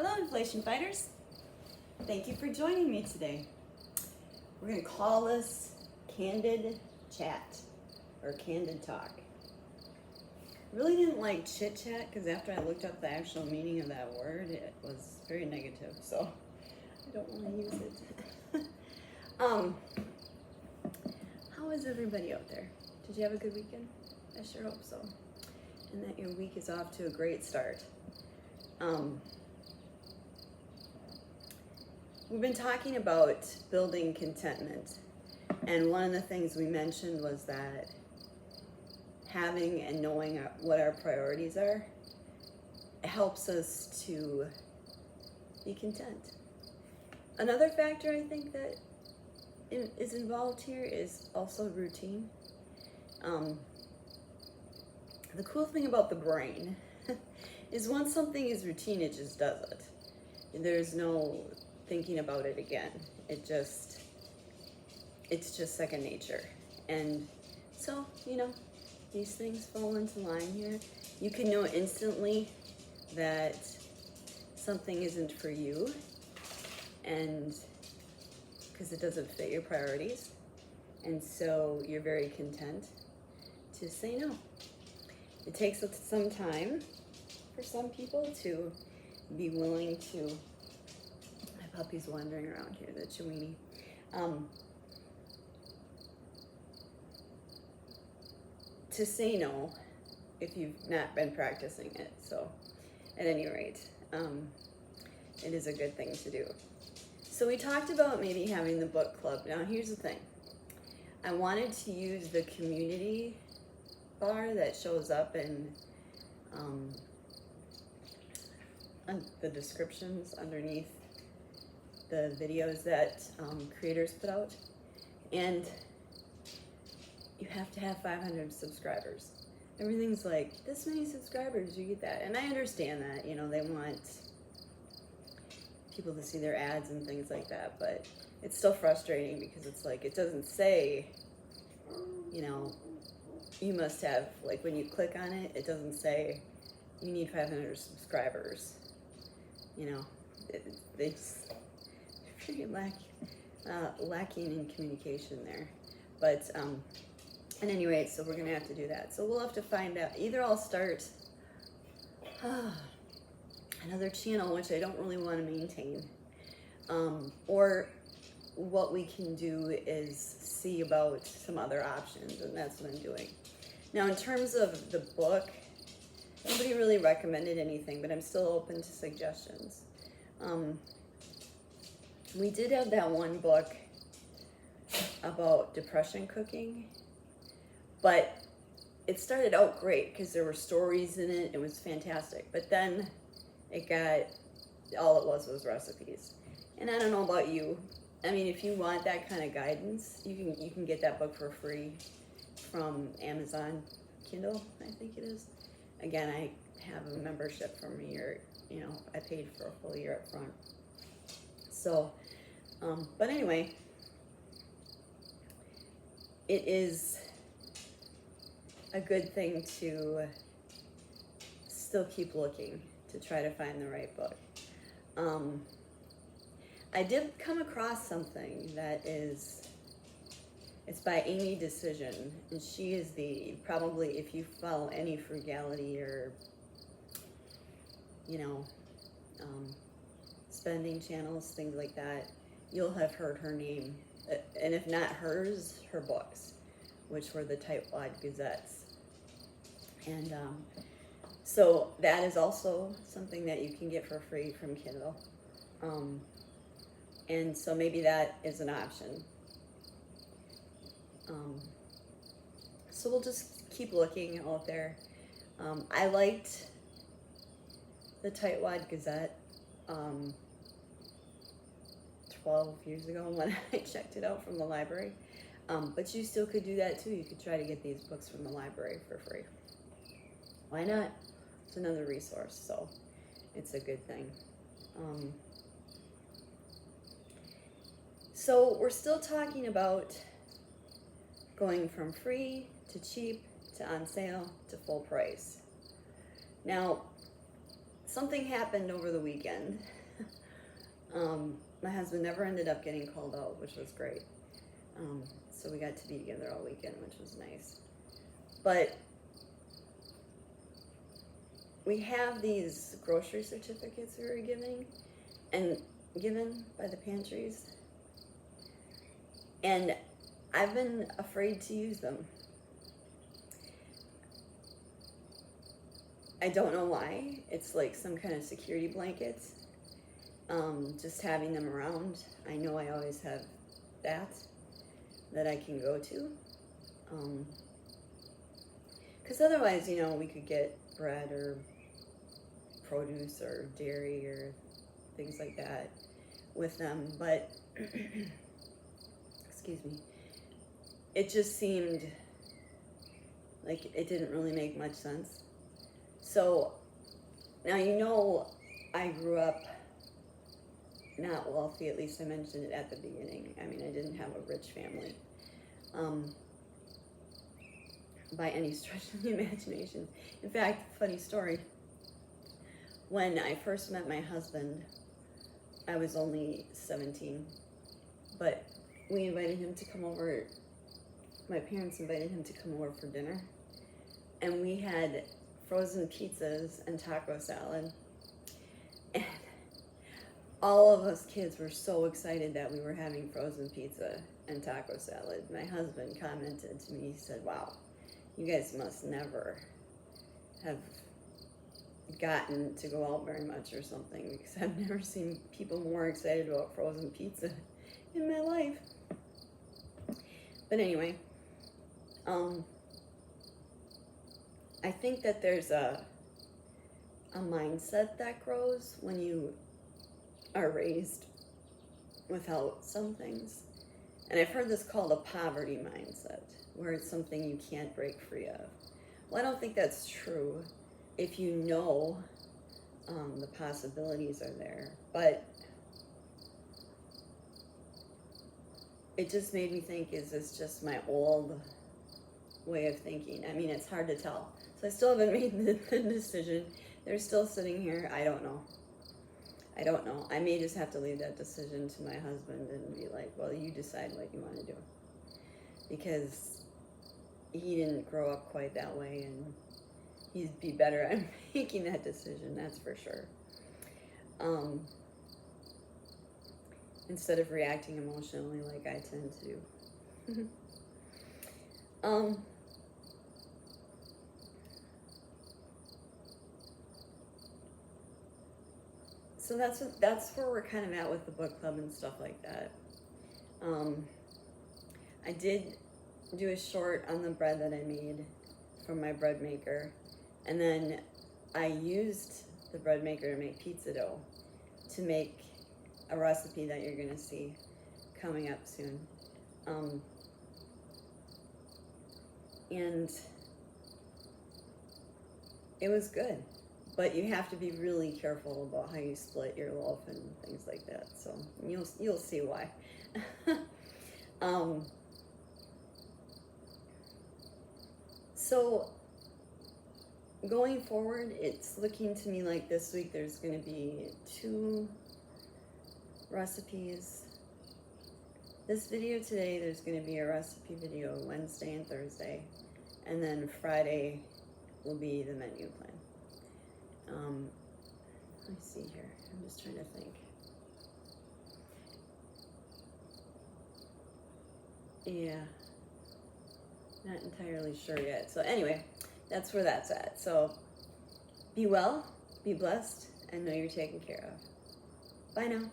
Hello, inflation fighters. Thank you for joining me today. We're going to call this Candid Chat or Candid Talk. Really didn't like chit chat because after I looked up the actual meaning of that word, it was very negative, so I don't want to use it. How is everybody out there? Did you have a good weekend? I sure hope so. And that your week is off to a great start. We've been talking about building contentment, and one of the things we mentioned was that having and knowing what our priorities are helps us to be content. Another factor I think that is involved here is also routine. The cool thing about the brain is once something is routine, it just does it. There's no thinking about it again. It's just second nature. And so, these things fall into line here. You can know instantly that something isn't for you, and because it doesn't fit your priorities. And so you're very content to say no. It takes some time for some people to be willing to, my puppy's wandering around here, the Chiweenie. To say no if you've not been practicing it. So at any rate, it is a good thing to do. So we talked about maybe having the book club. Now here's the thing. I wanted to use the community bar that shows up in the descriptions underneath the videos that creators put out. And you have to have 500 subscribers. Everything's like, this many subscribers, you get that. And I understand that, they want people to see their ads and things like that, but it's still frustrating because it's like, it doesn't say, you must have, like when you click on it, it doesn't say you need 500 subscribers. They're pretty lacking in communication there. But at any rate, so we're gonna have to do that. So we'll have to find out. Either I'll start another channel, which I don't really want to maintain, or what we can do is see about some other options, and that's what I'm doing. Now, in terms of the book, nobody really recommended anything, but I'm still open to suggestions. We did have that one book about depression cooking, but it started out great because there were stories in it. It was fantastic, but then all it was recipes. And I don't know about you. I mean, if you want that kind of guidance, you can get that book for free from Amazon Kindle, I think it is. Again, I have a membership from a year, I paid for a full year up front. So, but anyway, it is a good thing to still keep looking to try to find the right book. I did come across something that it's by Amy Decision, and she is probably if you follow any frugality or, spending channels, things like that, you'll have heard her name, and if not hers, her books, which were the Tightwad Gazettes. And so that is also something that you can get for free from Kindle. And so maybe that is an option. So we'll just keep looking out there. I liked the Tightwad Gazette 12 years ago when I checked it out from the library. But you still could do that too. You could try to get these books from the library for free. Why not? It's another resource, so it's a good thing. So we're still talking about going from free to cheap to on sale to full price. Now, something happened over the weekend. My husband never ended up getting called out, which was great. So we got to be together all weekend, which was nice. But we have these grocery certificates we were given by the pantries. And I've been afraid to use them. I don't know why. It's like some kind of security blankets. Just having them around. I know I always have that I can go to. Because otherwise, you know, we could get bread or produce or dairy or things like that with them. But, excuse me, it just seemed like it didn't really make much sense. So, now you know I grew up not wealthy, at least I mentioned it at the beginning. I mean, I didn't have a rich family by any stretch of the imagination. In fact, funny story, when I first met my husband, I was only 17, but we invited him to come over, my parents invited him to come over for dinner, and we had frozen pizzas and taco salad, and all of us kids were so excited that we were having frozen pizza and taco salad. My husband commented to me, he said, wow, you guys must never have gotten to go out very much or something, because I've never seen people more excited about frozen pizza in my life. But anyway, I think that there's a mindset that grows when you are raised without some things. And I've heard this called a poverty mindset, where it's something you can't break free of. Well, I don't think that's true if you know the possibilities are there. But it just made me think, is this just my old way of thinking? I mean, it's hard to tell. So I still haven't made the decision. They're still sitting here. I don't know. I may just have to leave that decision to my husband and be like, well, you decide what you want to do. Because he didn't grow up quite that way, and he'd be better at making that decision, that's for sure. Instead of reacting emotionally like I tend to do. So that's where we're kind of at with the book club and stuff like that. I did do a short on the bread that I made from my bread maker, and then I used the bread maker to make pizza dough to make a recipe that you're gonna see coming up soon. And it was good. But you have to be really careful about how you split your loaf and things like that. So you'll see why. So going forward, it's looking to me like this week there's going to be 2 recipes. This video today, there's going to be a recipe video Wednesday and Thursday, and then Friday will be the menu plan. Let me see here. I'm just trying to think. Yeah, not entirely sure yet. So anyway, that's where that's at. So be well, be blessed, and know you're taken care of. Bye now.